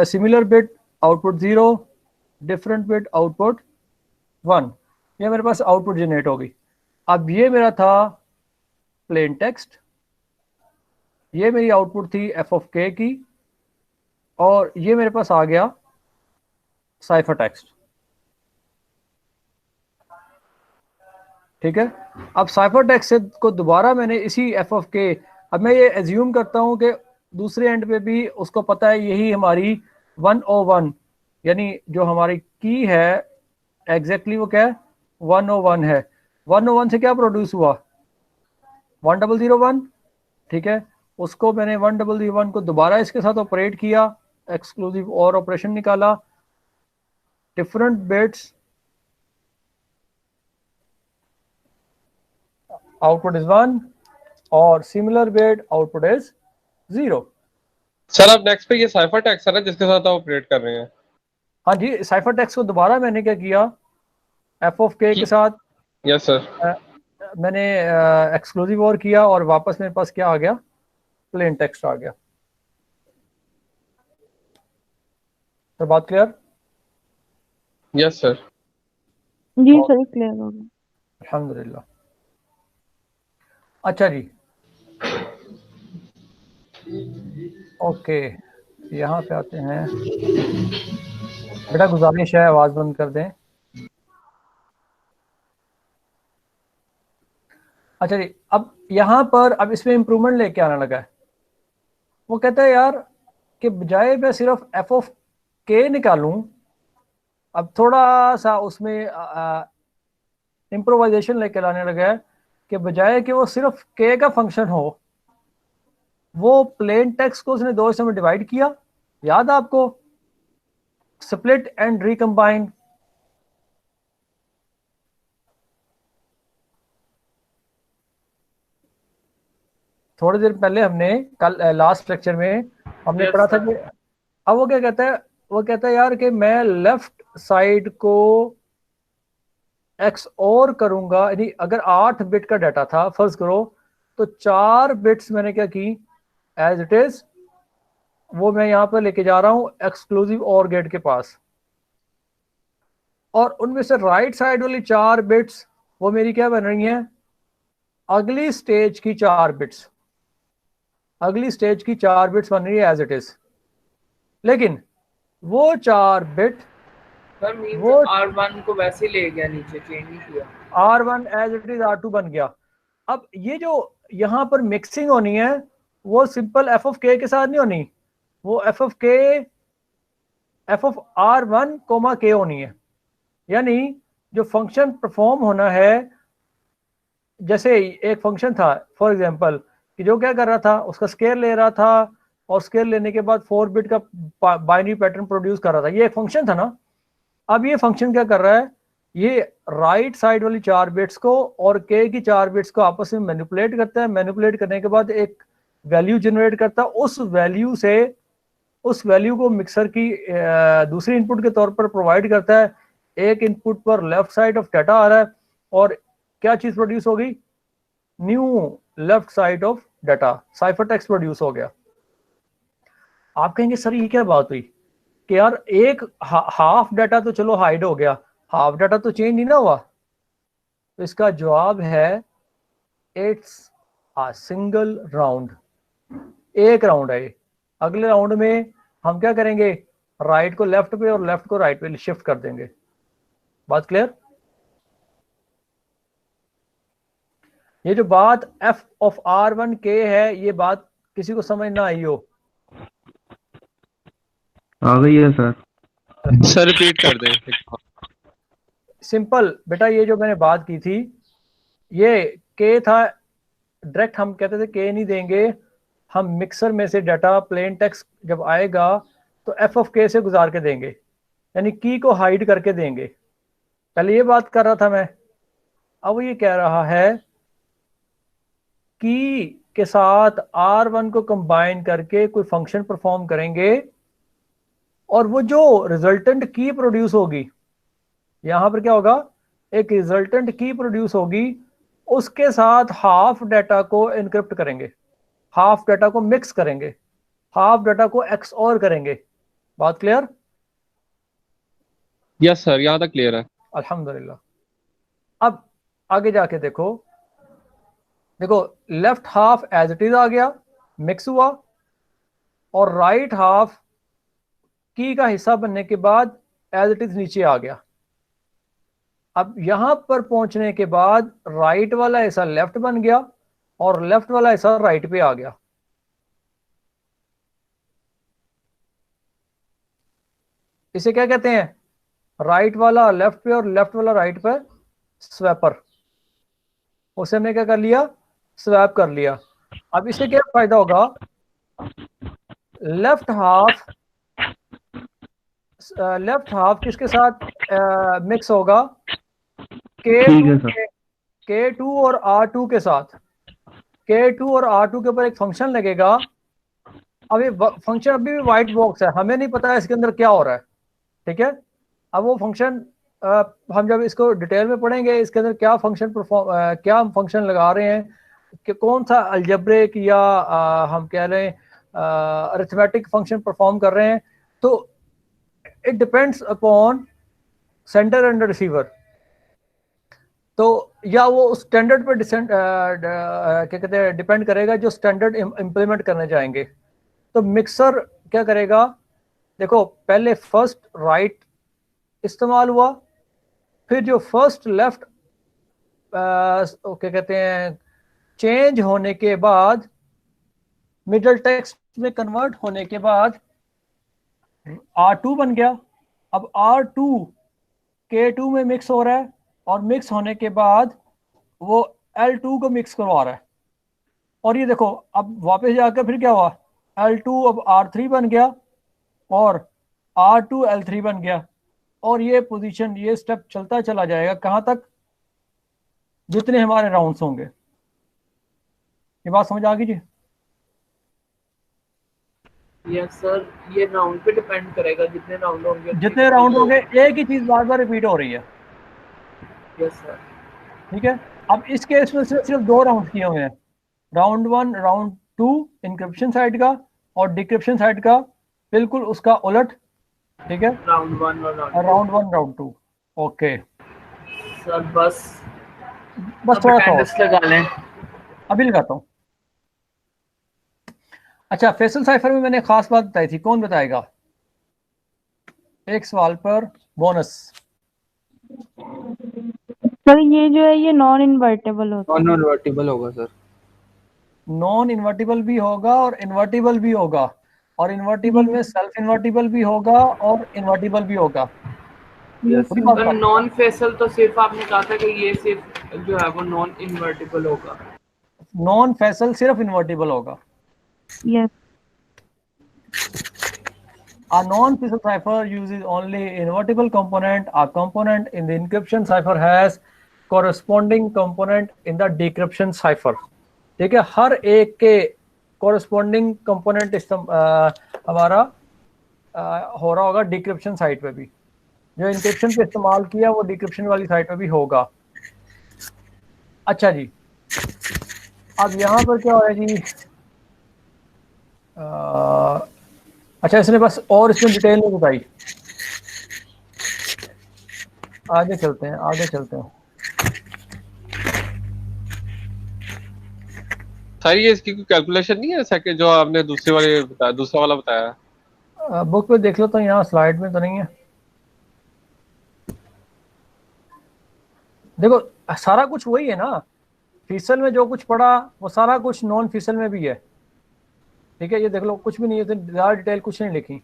similar bit output 0, different bit output 1, ये मेरे पास आउटपुट जनरेट होगी। अब ये मेरा था प्लेन टेक्स्ट, ये मेरी आउटपुट थी एफ ऑफ के की, और ये मेरे पास आ गया साइफर टेक्स्ट। ठीक है, अब साइफर टेक्स्ट को दोबारा मैंने इसी एफ ऑफ के, अब मैं ये एज्यूम करता हूं कि दूसरे एंड पे भी उसको पता है यही हमारी 101, यानी जो हमारी की है एग्जैक्टली वो क्या है, 101 है। 101 से क्या प्रोड्यूस हुआ, 1001। ठीक है, उसको मैंने 1001 को दोबारा इसके साथ ऑपरेट किया, एक्सक्लूसिव और ऑपरेशन निकाला, डिफरेंट बिट्स आउटपुट इज 1 और similar bit output is 0। Sir अब नेक्स्ट पे ये साइफर टेक्स्ट है ना जिसके साथ आप ऑपरेट कर रहे हैं? हाँ जी, साइफर टेक्स्ट को दोबारा मैंने क्या किया, एफ ऑफ के साथ यस सर। मैंने एक्सक्लूसिव और किया, और वापस मेरे पास क्या आ गया, प्लेन टेक्स्ट आ गया। तो बात क्लियर? Yes sir. जी सर क्लियर हो गया। अल्हम्दुलिल्लाह। अच्छा जी, ओके, यहाँ पे आते हैं। बेटा गुजारिश है आवाज़ बंद कर दें। अच्छा जी, अब यहाँ पर अब इसमें इम्प्रूवमेंट लेके आने लगा है। वो कहता है यार कि बजाय मैं सिर्फ एफ ऑफ के निकालूं, अब थोड़ा सा उसमें इम्प्रोवाइजेशन लेके लाने लगा है कि बजाय कि वो सिर्फ के का फंक्शन हो, वो प्लेन टेक्स्ट को उसने दो हिस्सों में डिवाइड किया, याद है आपको, स्प्लिट एंड रिकम्बाइन। थोड़ी देर पहले हमने कल लास्ट लेक्चर में हमने Yes, पढ़ा था sir. कि अब वो क्या कहता है, वो कहता है यार कि मैं लेफ्ट साइड को एक्स और करूंगा, यानी अगर 8 बिट का डाटा था फर्ज करो, तो 4 बिट्स मैंने क्या की एज इट इज, वो मैं यहां पर लेके जा रहा हूं एक्सक्लूसिव और गेट के पास, और उनमें से राइट साइड वाली 4 बिट्स वो मेरी क्या बन रही हैं, अगली स्टेज की 4 बिट्स, अगली स्टेज की 4 बिट्स बन रही है एज इट इज। लेकिन वो 4 बिट सर मींस वो R1 को वैसे ले गया, नीचे चेंज नहीं किया। R1 as it is R2 बन गया। अब ये जो यहाँ पर मिक्सिंग होनी है वो सिंपल एफ ऑफ के साथ नहीं होनी, वो एफ ऑफ के, एफ ऑफ R1 कोमा के होनी है। यानी जो फंक्शन परफॉर्म होना है, जैसे एक फंक्शन था फॉर एग्जांपल कि जो क्या कर रहा था, उसका स्केल ले रहा था, और स्केल लेने के बाद 4 बिट का बाइनरी पैटर्न प्रोड्यूस कर रहा था, ये एक फंक्शन था ना। अब ये फंक्शन क्या कर रहा है, ये राइट साइड वाली 4 बिट्स को और के की 4 बिट्स को आपस में मैनिपुलेट करता है, मैनिपुलेट करने के बाद एक वैल्यू जनरेट करता है, उस वैल्यू से, उस वैल्यू को मिक्सर की दूसरी इनपुट के तौर पर प्रोवाइड करता है। एक इनपुट पर लेफ्ट साइड ऑफ डाटा आ रहा है, और क्या चीज प्रोड्यूस होगी, new left side of data, cipher text produce हो गया। आप कहेंगे सर ये क्या बात हुई कि यार एक हाफ डाटा तो चलो हाइड हो गया, हाफ डाटा तो चेंज नहीं ना हुआ। तो इसका जवाब है इट्स अ सिंगल राउंड, एक राउंड है। अगले राउंड में हम क्या करेंगे, राइट को लेफ्ट पे और लेफ्ट को राइट पे शिफ्ट कर देंगे। बात क्लियर? ये जो बात एफ ऑफ R1 के है, ये बात किसी को समझ ना आई हो? आ गई है सर। सर रिपीट कर दें। सिंपल बेटा, ये जो मैंने बात की थी, ये के था, डायरेक्ट हम कहते थे के नहीं देंगे, हम मिक्सर में से डाटा प्लेन टेक्स्ट जब आएगा तो एफ ऑफ के से गुजार के देंगे। यानी की को हाइड करके देंगे। पहले ये बात कर रहा था मैं, अब वो ये कह रहा है की के साथ R1 को कंबाइन करके कोई फंक्शन परफॉर्म करेंगे और वो जो रिजल्टेंट की प्रोड्यूस होगी, यहां पर क्या होगा, एक रिजल्टेंट की प्रोड्यूस होगी, उसके साथ हाफ डाटा को एनक्रिप्ट करेंगे, हाफ डाटा को मिक्स करेंगे, हाफ डाटा को एक्सओर करेंगे। बात क्लियर? यस सर, यहाँ तक क्लियर है। अल्हम्दुलिल्लाह। अब आगे जाके देखो, left half as it is आ गया, मिक्स हुआ, और राइट हाफ की का हिस्सा बनने के बाद एज इट इज नीचे आ गया। अब यहां पर पहुंचने के बाद राइट वाला हिस्सा लेफ्ट बन गया और लेफ्ट वाला हिस्सा राइट पे आ गया। इसे क्या कहते हैं? राइट वाला लेफ्ट पे और लेफ्ट वाला राइट पे स्वैपर। उसे हमने क्या कर लिया? स्वैप कर लिया। अब इससे क्या फायदा होगा? लेफ्ट हाफ किसके साथ मिक्स होगा? K2 और R2 के साथ। K2 और R2 के ऊपर एक फंक्शन लगेगा। अब ये फंक्शन अभी भी व्हाइट बॉक्स है, हमें नहीं पता है इसके अंदर क्या हो रहा है, ठीक है। अब वो फंक्शन हम जब इसको डिटेल में पढ़ेंगे, इसके अंदर क्या फंक्शन क्या हम फंक्शन लगा रहे हैं, कि कौन सा अलजेब्रिक या हम कह रहे हैं अरिथमेटिक फंक्शन परफॉर्म कर रहे हैं, तो it depends upon sender and receiver. तो या वो उस स्टैंडर्ड पर क्या कहते हैं डिपेंड करेगा जो स्टैंडर्ड इंप्लीमेंट करने जाएंगे। तो मिक्सर क्या करेगा? देखो, पहले फर्स्ट राइट इस्तेमाल हुआ, फिर जो फर्स्ट लेफ्ट क्या कहते हैं चेंज होने के बाद, मिडल टेक्स्ट में कन्वर्ट होने के बाद R2 बन गया। अब R2 K2 में मिक्स हो रहा है और मिक्स होने के बाद वो L2 को मिक्स करवा रहा है। और ये देखो, अब वापस जाकर फिर क्या हुआ? L2 अब R3 बन गया और R2 L3 बन गया। और ये पोजीशन, ये स्टेप चलता चला जाएगा कहां तक? जितने हमारे राउंड्स होंगे। ये बात समझ आ गई जी? यस सर, ये राउंड पे डिपेंड करेगा, जितने राउंड होंगे जितने राउंड होंगे। एक ही चीज बार बार रिपीट हो रही है। Yes sir. ठीक है। अब इस केस में सिर्फ 2 राउंड किए हुए हैं, राउंड 1 राउंड 2 इंक्रिप्शन साइड का, और डिक्रिप्शन साइड का बिल्कुल उसका उलट। ठीक है, राउंड 1 और राउंड 1 राउंड 2। ओके सर, बस थोड़ा सा लगा लें। अभी लगाता हूँ। अच्छा, फैसल साइफर में मैंने खास बात बताई थी, कौन बताएगा? एक सवाल पर बोनस। सर ये जो है ये नॉन इन्वर्टेबल होता है। नॉन इन्वर्टिबल होगा सर। नॉन इन्वर्टिबल भी होगा और इन्वर्टिबल भी होगा, और इन्वर्टिबल में सेल्फ इन्वर्टिबल भी होगा और इन्वर्टिबल भी होगा। सर, नॉन फेसल तो सिर्फ आपने कहा था कि ये सिर्फ जो है वो नॉन इन्वर्टिबल होगा। नॉन फैसल सिर्फ इन्वर्टिबल होगा। Yes. A non-fissile cipher uses only invertible component. A component in the encryption cipher has corresponding component in the decryption cipher. ठीक है, हर एक के corresponding component हमारा हो रहा होगा डिक्रिप्शन साइट पे भी। जो इंक्रिप्शन पे इस्तेमाल किया वो डिक्रिप्शन वाली साइट पे भी होगा। अच्छा जी, अब यहाँ पर क्या हो रहा है जी? अच्छा, इसने बस और इसमें डिटेल नहीं बताई। आगे चलते हैं, आगे चलते हैं। सर ये इसकी कोई कैलकुलेशन नहीं है सेकंड जो आपने दूसरे वाले बताया, दूसरा वाला बताया? बुक पे देख लो तो यहाँ स्लाइड में तो नहीं है। देखो, सारा कुछ वही है ना, फीसल में जो कुछ पढ़ा वो सारा कुछ नॉन फीसल में भी है। ठीक है, ये देख लो, कुछ भी नहीं है, ज़्यादा डिटेल कुछ नहीं लिखी।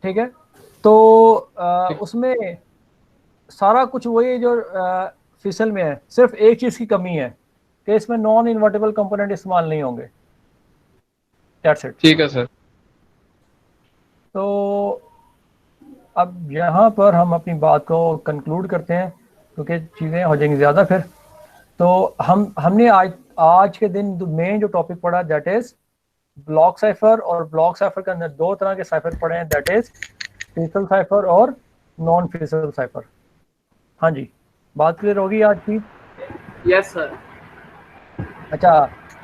ठीक है, तो उसमें सारा कुछ वही है जो फीसल में है। सिर्फ एक चीज़ की कमी है कि इसमें नॉन इन्वर्टेबल कंपोनेंट इस्तेमाल नहीं होंगे। That's it. ठीक है सर। तो अब यहाँ पर हम अपनी बात को कंक्लूड करते हैं क्योंकि चीज़ें हो जाएंगी ज़्यादा फिर। तो हमने आज के दिन मेन जो टॉपिक पढ़ा दैट इज ब्लॉक साइफर, और ब्लॉक साइफर के अंदर दो तरह के साइफर पढ़े हैं, दैट इज फिजिकल साइफर और नॉन फिजिकल साइफर। हाँ जी, बात क्लियर होगी आज की? Yes sir. अच्छा,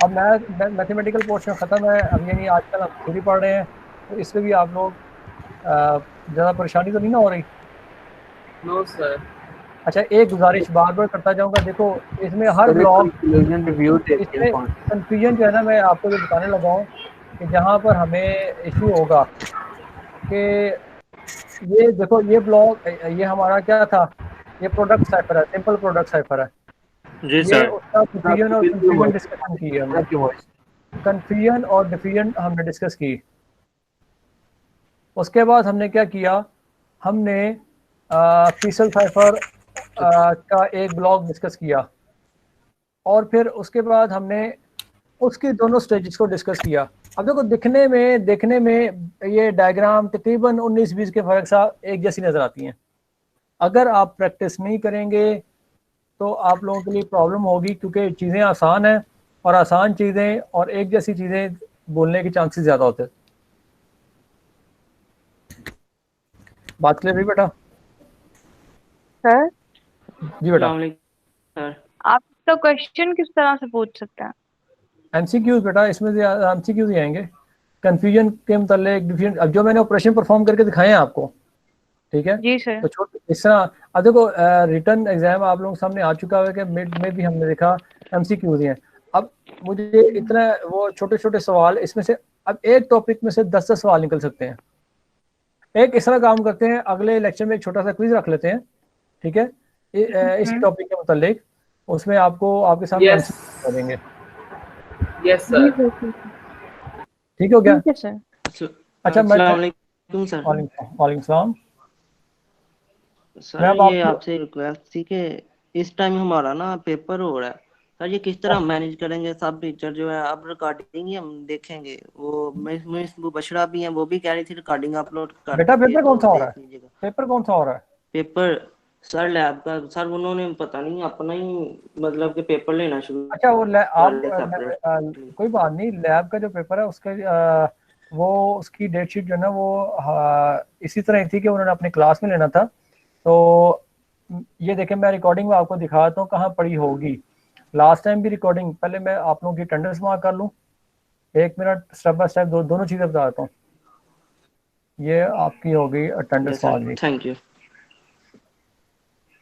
अब मैथमेटिकल पोर्शन ख़त्म है अब, यानी आजकल हम थ्योरी पढ़ रहे हैं, तो इसमें भी आप लोग ज़्यादा परेशानी तो नहीं ना हो रही? No sir. अच्छा, एक गुजारिश बार बार करता जाऊंगा, देखो इसमें हर ब्लॉक इसमें कंफ्यूजन जो है ना, मैं आपको ये बताने लगा हूँ कि जहाँ पर हमें इश्यू होगा कि ये देखो ये ब्लॉक, ये हमारा क्या था, ये प्रोडक्ट साइफर है, सिंपल प्रोडक्ट साइफर है जी ये सर। उसका कंफ्यूजन और कंफ्यूजन डिस्कशन की है हमने, कंफ्यूजन और डिफ्यूजन हमने डिस्कस की। उसके बाद हमने क्या किया, हमने फीसल साइफर का एक ब्लॉक डिस्कस किया, और फिर उसके बाद हमने उसके दोनों स्टेजेस को डिस्कस किया। अब देखो देखने में ये डायग्राम तकरीबन 19-20 के फर्क सा एक जैसी नज़र आती हैं। अगर आप प्रैक्टिस नहीं करेंगे तो आप लोगों के लिए प्रॉब्लम होगी, क्योंकि चीज़ें आसान हैं और आसान चीज़ें और एक जैसी चीज़ें बोलने के चांसेस ज़्यादा होते हैं। बात क्लियर हुई बेटा? सर जी बेटा। सर आप तो क्वेश्चन किस तरह से पूछ सकते हैं? एमसीक्यूज बेटा, इसमें से एमसीक्यूज ही आएंगे कंफ्यूजन के मतलब डिफरेंट। अब जो मैंने ऑपरेशन परफॉर्म करके दिखाए हैं आपको, ठीक है, जी सर। तो छोटे इस तरह। अब देखो रिटर्न एग्जाम आप लोगों के सामने आ चुका है कि मिड में भी हमने देखा एमसीक्यूज ही हैं। अब मुझे इतना वो छोटे छोटे सवाल इसमें से, अब एक टॉपिक में से 10-10 सवाल निकल सकते हैं। एक इस तरह काम करते हैं, अगले लेक्चर में एक छोटा सा क्विज रख लेते हैं, ठीक है, इसी टॉपिक के मुतालिक, उसमें आपको आपके सामने यस कर देंगे। Yes sir. ठीक हो गया? ठीक है सर। अच्छा, मैं अस्सलामुअलैकुम सर। वालेकुम सलाम। सर ये आपसे रिक्वेस्ट थी कि इस टाइम हमारा ना पेपर हो रहा है सर, ये किस तरह मैनेज करेंगे? सब टीचर जो है अब रिकॉर्डिंग ही हम देखेंगे, वो मिस बुबशरा भी हैं, वो भी कह रही थी रिकॉर्डिंग अपलोड कर बेटा देंगे, पेपर कौन सा तो हो रहा देख है? लीजिएगा। पेपर कौन सा हो रहा है? पेपर सर लैब का सर, उन्होंने पता नहीं अपना ही मतलब कि पेपर लेना शुरू अच्छा, वो कर लिया सेपरेट। कोई बात नहीं, लैब का जो पेपर है उसका वो उसकी डेट शीट जो है ना वो इसी तरह थी कि उन्होंने अपने क्लास में लेना था। तो ये देखें, मैं रिकॉर्डिंग में आपको दिखाता हूँ कहाँ पड़ी होगी। लास्ट टाइम भी रिकॉर्डिंग, पहले मैं आप लोगों की अटेंडेंस मार्क कर लूँ, 1 मिनट, स्टेप बाय स्टेप दोनों चीज़ें बताता हूँ। ये आपकी हो गई अटेंडेंस मार्क, थैंक यू।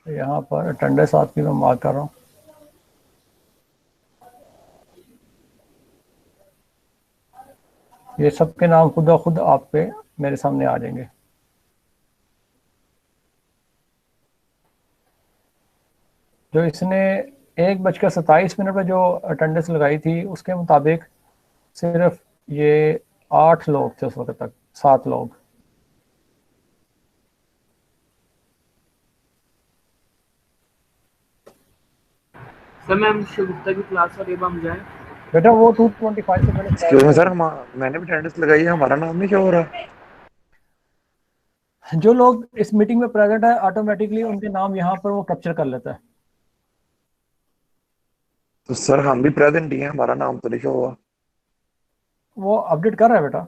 यहाँ पर अटेंडेंस आपकी मैं मार्क कर रहा हूँ। ये सबके नाम खुद आप पे मेरे सामने आ जाएंगे। जो इसने 1:27 पे जो अटेंडेंस लगाई थी उसके मुताबिक सिर्फ ये 8 लोग थे उस वक्त तक, 7 लोग। सर मैम शुगुफ्ता की क्लास और हम जाएं? बेटा वो 225 से पहले सर मैंने भी अटेंडेंस लगाई है, हमारा नाम नहीं क्या हो रहा? जो लोग इस मीटिंग में प्रेजेंट है ऑटोमेटिकली उनके नाम यहाँ पर वो कैप्चर कर लेता है। तो सर हम भी प्रेजेंट ही हैं, हमारा नाम तो लिखा हुआ। वो अपडेट कर रहा है बेटा।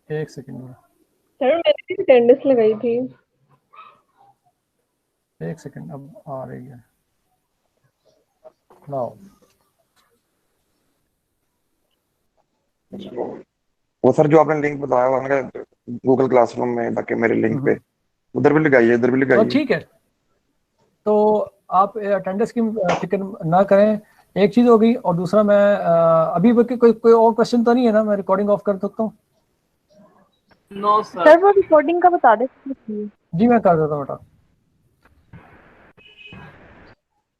एक सेकंड सर मैंने भी अटेंडेंस लगाई थी। एक सेकंड, अब आ रही है नाउ। वो सर जो आपने लिंक बताया हुआ है गूगल क्लासरूम में, ताकि मेरे लिंक पे उधर भी लगाइए, इधर भी लगाइए। ठीक है, तो आप अटेंडेंस की फिक्र ना करें, एक चीज हो गई। और दूसरा, मैं अभी कोई और क्वेश्चन तो नहीं है ना? मैं रिकॉर्डिंग ऑफ कर सकता हूँ? No sir. वो रिकॉर्डिंग का बता दे। जी मैं कर देता हूँ बेटा।